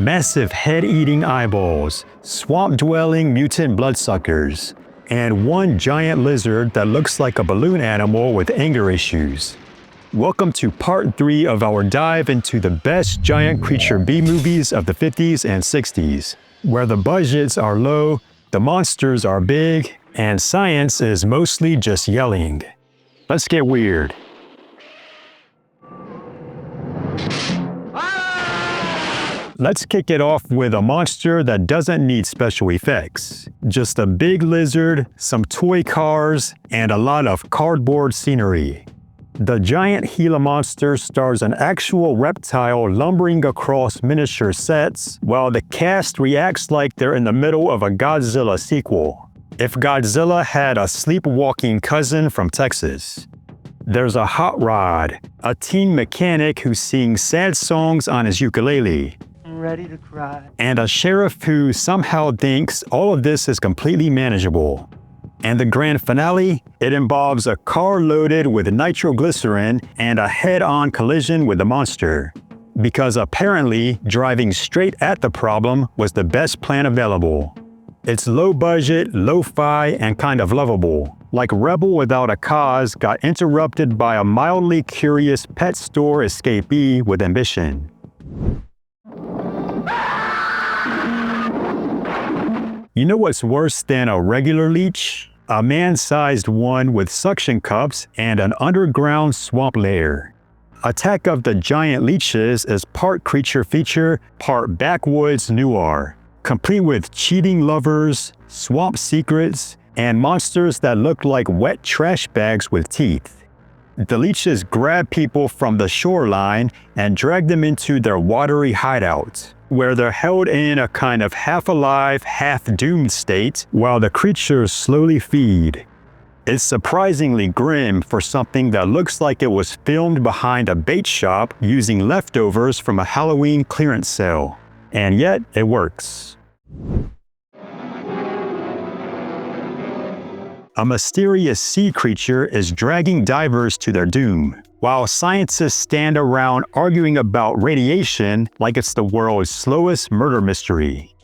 massive head-eating eyeballs, swamp-dwelling mutant bloodsuckers, and one giant lizard that looks like a balloon animal with anger issues. Welcome to part 3 of our dive into the best giant creature B-movies of the 50s and 60s, where the budgets are low, the monsters are big, and science is mostly just yelling. Let's get weird. Let's kick it off with a monster that doesn't need special effects. Just a big lizard, some toy cars, and a lot of cardboard scenery. The Giant Gila Monster stars an actual reptile lumbering across miniature sets, while the cast reacts like they're in the middle of a Godzilla sequel. If Godzilla had a sleepwalking cousin from Texas. There's a hot rod, a teen mechanic who sings sad songs on his ukulele. Ready to cry. And a sheriff who somehow thinks all of this is completely manageable. And the grand finale, it involves a car loaded with nitroglycerin and a head-on collision with the monster. Because apparently, driving straight at the problem was the best plan available. It's low budget, lo-fi, and kind of lovable. Like Rebel Without a Cause got interrupted by a mildly curious pet store escapee with ambition. You know what's worse than a regular leech? A man-sized one with suction cups and an underground swamp lair. Attack of the Giant Leeches is part creature feature, part backwoods noir, complete with cheating lovers, swamp secrets, and monsters that look like wet trash bags with teeth. The leeches grab people from the shoreline and drag them into their watery hideout, where they're held in a kind of half-alive, half-doomed state while the creatures slowly feed. It's surprisingly grim for something that looks like it was filmed behind a bait shop using leftovers from a Halloween clearance sale. And yet, it works. A mysterious sea creature is dragging divers to their doom, while scientists stand around arguing about radiation like it's the world's slowest murder mystery.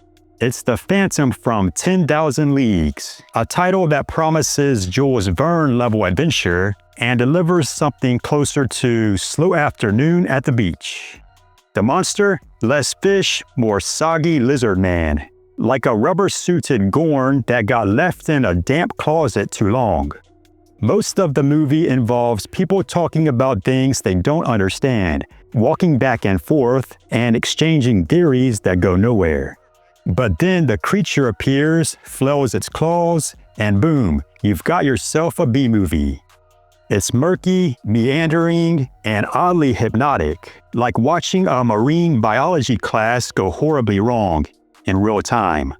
It's the Phantom from 10,000 Leagues, a title that promises Jules Verne-level adventure and delivers something closer to slow afternoon at the beach. The monster? Less fish, more soggy lizard man. Like a rubber-suited Gorn that got left in a damp closet too long. Most of the movie involves people talking about things they don't understand, walking back and forth, and exchanging theories that go nowhere. But then the creature appears, flails its claws, and boom, you've got yourself a B-movie. It's murky, meandering, and oddly hypnotic, like watching a marine biology class go horribly wrong in real time.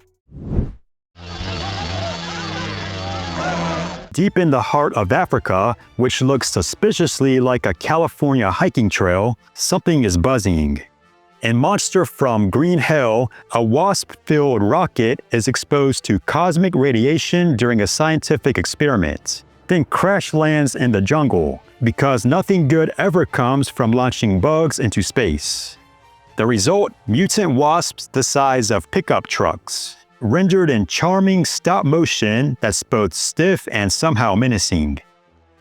Deep in the heart of Africa, which looks suspiciously like a California hiking trail, something is buzzing. In Monster from Green Hell, a wasp-filled rocket is exposed to cosmic radiation during a scientific experiment, then crash lands in the jungle, because nothing good ever comes from launching bugs into space. The result, mutant wasps the size of pickup trucks, rendered in charming stop motion that's both stiff and somehow menacing.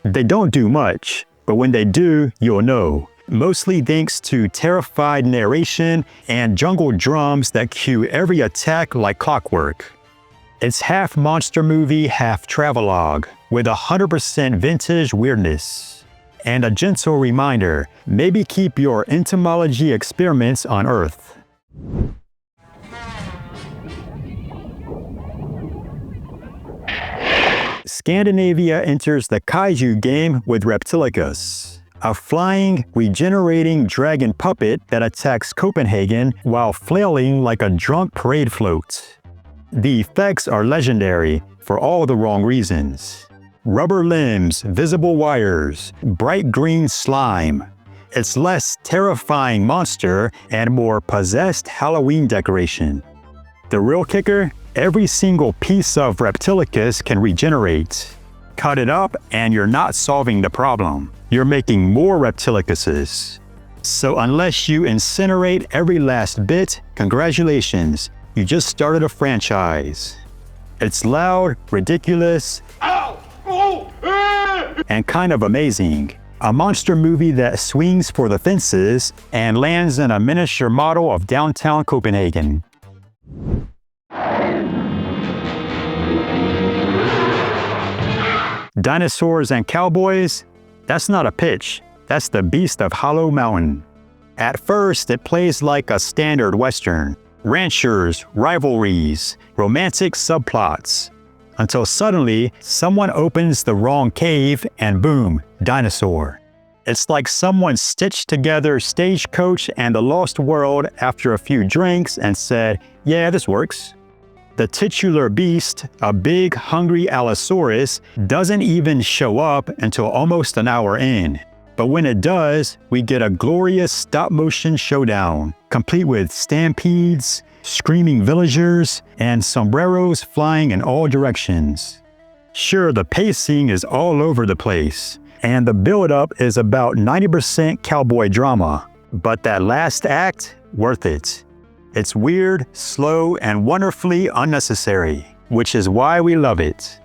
They don't do much, but when they do, you'll know, mostly thanks to terrified narration and jungle drums that cue every attack like clockwork. It's half monster movie, half travelogue, with 100% vintage weirdness. And a gentle reminder, maybe keep your entomology experiments on Earth. Scandinavia enters the Kaiju game with Reptilicus, a flying, regenerating dragon puppet that attacks Copenhagen while flailing like a drunk parade float. The effects are legendary for all the wrong reasons. Rubber limbs, visible wires, bright green slime. It's less terrifying monster and more possessed Halloween decoration. The real kicker? Every single piece of Reptilicus can regenerate. Cut it up and you're not solving the problem. You're making more Reptilicuses. So unless you incinerate every last bit, congratulations, you just started a franchise. It's loud, ridiculous, and kind of amazing. A monster movie that swings for the fences and lands in a miniature model of downtown Copenhagen. Dinosaurs and cowboys? That's not a pitch. That's the beast of Hollow Mountain. At first, it plays like a standard Western. Ranchers, rivalries, romantic subplots. Until suddenly, someone opens the wrong cave and boom, dinosaur. It's like someone stitched together Stagecoach and The Lost World after a few drinks and said, yeah, this works. The titular beast, a big, hungry Allosaurus, doesn't even show up until almost an hour in. But when it does, we get a glorious stop-motion showdown, complete with stampedes, screaming villagers, and sombreros flying in all directions. Sure, the pacing is all over the place, and the build-up is about 90% cowboy drama, but that last act, worth it. It's weird, slow, and wonderfully unnecessary, which is why we love it.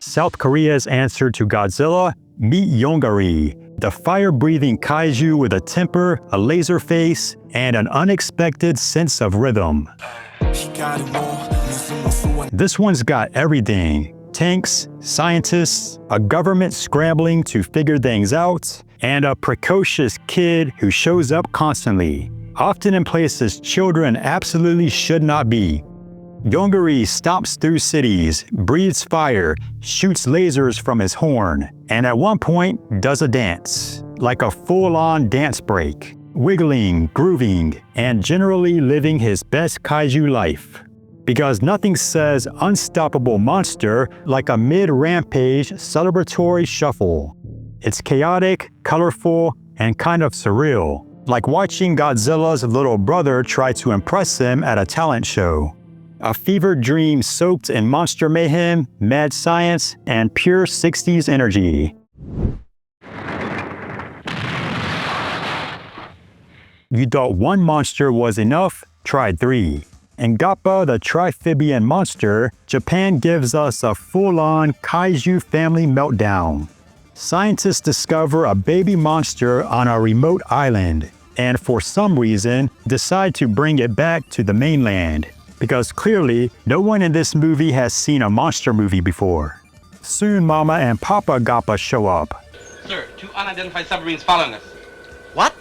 South Korea's answer to Godzilla? Meet Yongary, the fire-breathing kaiju with a temper, a laser face, and an unexpected sense of rhythm. This one's got everything. Tanks, scientists, a government scrambling to figure things out, and a precocious kid who shows up constantly, often in places children absolutely should not be. Yongary stomps through cities, breathes fire, shoots lasers from his horn, and at one point does a dance, like a full-on dance break, wiggling, grooving, and generally living his best kaiju life. Because nothing says unstoppable monster like a mid-rampage celebratory shuffle. It's chaotic, colorful, and kind of surreal, like watching Godzilla's little brother try to impress him at a talent show. A fevered dream soaked in monster mayhem, mad science, and pure 60s energy. You thought one monster was enough? Try 3. In Gappa, the Triphibian Monster, Japan gives us a full-on kaiju family meltdown. Scientists discover a baby monster on a remote island, and for some reason, decide to bring it back to the mainland. Because clearly, no one in this movie has seen a monster movie before. Soon Mama and Papa Gappa show up. Sir, 2 unidentified submarines following us. What?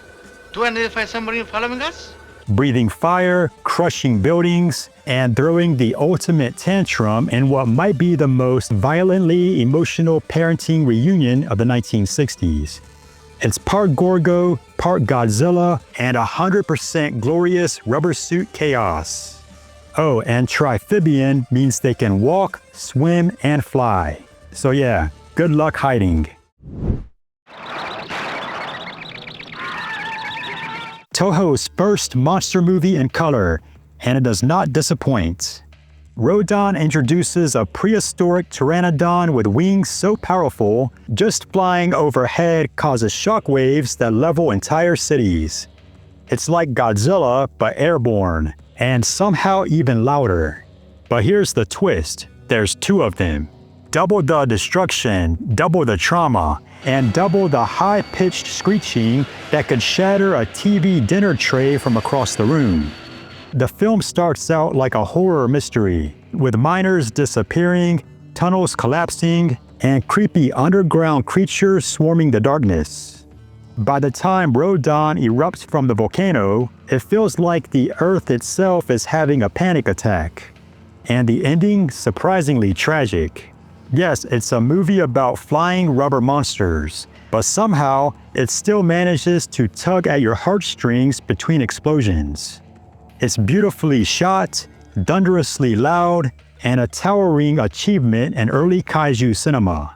2 unidentified submarines following us? Breathing fire, crushing buildings, and throwing the ultimate tantrum in what might be the most violently emotional parenting reunion of the 1960s. It's part Gorgo, part Godzilla, and 100% glorious rubber suit chaos. Oh, and Triphibian means they can walk, swim, and fly. So yeah, good luck hiding. Toho's first monster movie in color, and it does not disappoint. Rodan introduces a prehistoric pteranodon with wings so powerful, just flying overhead causes shockwaves that level entire cities. It's like Godzilla, but airborne, and somehow even louder. But here's the twist, there's 2 of them. Double the destruction, double the trauma, and double the high-pitched screeching that could shatter a TV dinner tray from across the room. The film starts out like a horror mystery, with miners disappearing, tunnels collapsing, and creepy underground creatures swarming the darkness. By the time Rodan erupts from the volcano, it feels like the Earth itself is having a panic attack. And the ending, surprisingly tragic. Yes, it's a movie about flying rubber monsters, but somehow it still manages to tug at your heartstrings between explosions. It's beautifully shot, thunderously loud, and a towering achievement in early kaiju cinema.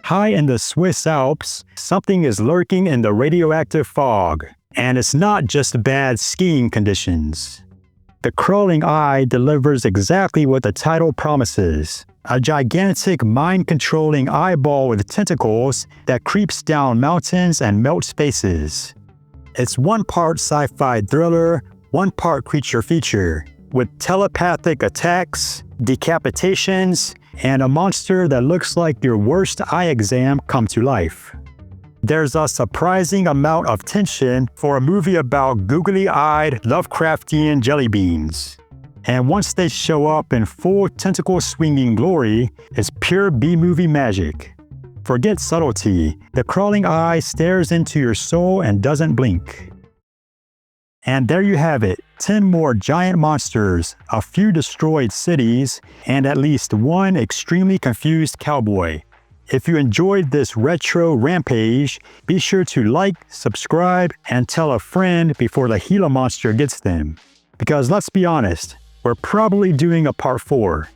High in the Swiss Alps, something is lurking in the radioactive fog, and it's not just bad skiing conditions. The crawling eye delivers exactly what the title promises. A gigantic mind-controlling eyeball with tentacles that creeps down mountains and melts faces. It's one part sci-fi thriller, one part creature feature, with telepathic attacks, decapitations, and a monster that looks like your worst eye exam come to life. There's a surprising amount of tension for a movie about googly-eyed Lovecraftian jelly beans. And once they show up in full tentacle-swinging glory, it's pure B-movie magic. Forget subtlety, the crawling eye stares into your soul and doesn't blink. And there you have it, 10 more giant monsters, a few destroyed cities, and at least one extremely confused cowboy. If you enjoyed this retro rampage, be sure to like, subscribe, and tell a friend before the Gila Monster gets them. Because let's be honest, we're probably doing a part 4.